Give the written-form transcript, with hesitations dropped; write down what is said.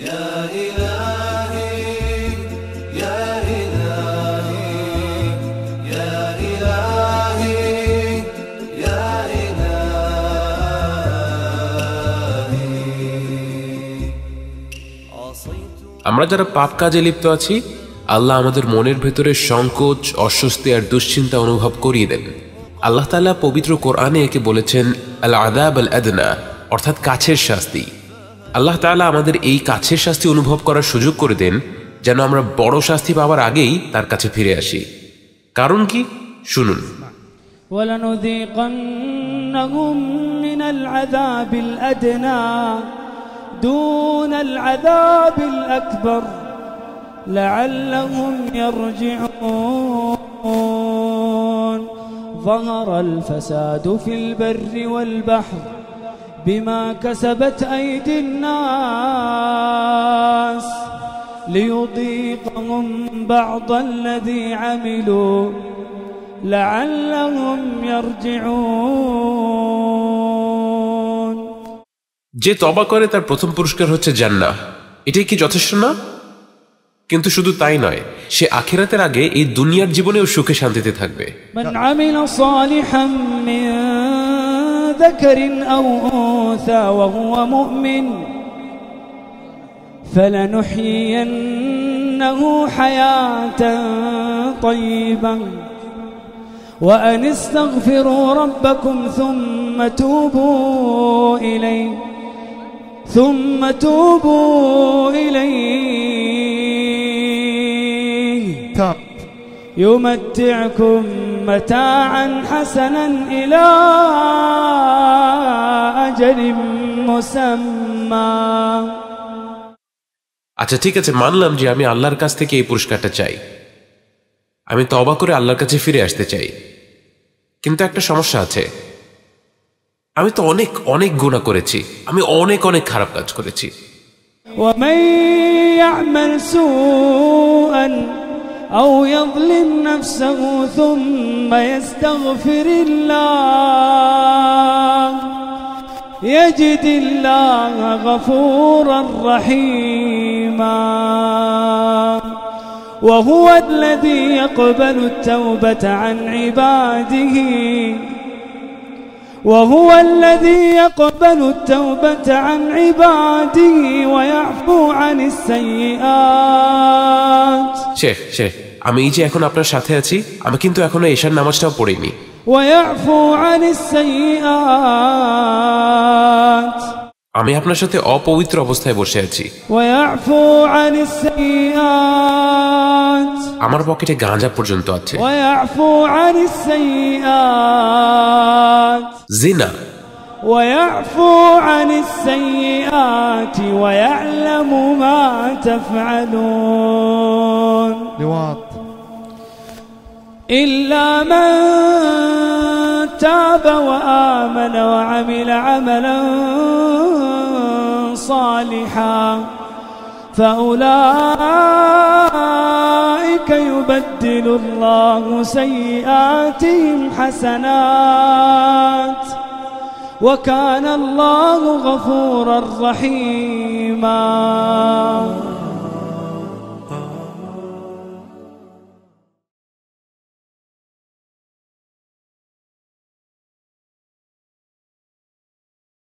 يا إلهي يا إلهي يا إلهي يا إلهي আমরা যারা পাপ কাজে লিপ্ত আছি, আল্লাহ আমাদের মনের ভেতরে সংকোচ, অস্বস্তি আর দুশ্চিন্তা অনুভব করিয়ে দেন। আল্লাহ তাআলা পবিত্র কোরআনে একে বলেছেন আল আযাব আল আদনা, অর্থাৎ কাছের শাস্তি। আল্লাহ তাআলা আমাদের এই কাছের শাস্তি অনুভব করার সুযোগ করে দেন, যেন আমরা বড় শাস্তি পাওয়ার আগেই তার কাছে ফিরে আসি। কারণ কি? শুনুন। وَلَنُذِيقَنَّهُم مِّنَ الْعَذَابِ الْأَدْنَى دُونَ الْعَذَابِ الْأَكْبَرِ لَعَلَّهُمْ يَرْجِعُونَ ظَهَرَ الْفَسَادُ فِي الْبَرِّ وَالْبَحْرِ بما كسبت أيدي الناس ليذيقهم بعض الذي عملوا لعلهم يرجعون। যে তওবা করে তার প্রথম পুরস্কার হচ্ছে জান্নাহ। এটাই কি যথেষ্ট না? কিন্তু শুধু তাই নয়, সে আখিরাতের আগে এই দুনিয়ার জীবনেও সুখে শান্তিতে থাকবে। من عمل صالحا من ذكر أو أنثى وهو مؤمن فلنحيينه حياة طيبة وأن استغفروا ربكم ثم توبوا إليه يمتعكم متاعا حسنا إلى أجل مسمى। আচ্ছা ঠিক আছে, মানলাম যে আমি আল্লাহর কাছ থেকে এই পুরস্কারটা চাই, আমি তওবা করে আল্লাহর কাছে ফিরে আসতে চাই। কিন্তু একটা সমস্যা আছে, আমি তো অনেক অনেক গুনাহ করেছি, আমি অনেক অনেক খারাপ কাজ করেছি। ومن يعمل سوءا أو يظلم نفسه ثم يستغفر الله يجد الله غفورا رحيما وهو الذي يقبل التوبة عن عباده ويعفو عن السيئات। শেখ আমি এই যে এখন আপনার সাথে আছি, আমি কিন্তু এখনো এশার নামাজটাও পড়িনি। ويعفو عن السيئات আমি আপনার সাথে অপবিত্র অবস্থায় বসে আছি। ويعفو عن السيئات আমার পকেটে গাঁজা পর্যন্ত আছে। ويعفو عن السيئات জিনা। ويعفو عن السيئات ويعلم ما تفعلون لواط إلا من تاب وآمن وعمل عملا صالحا فأولئك يبدل الله سيئاتهم حسنات وكان الله غفورا رحيما۔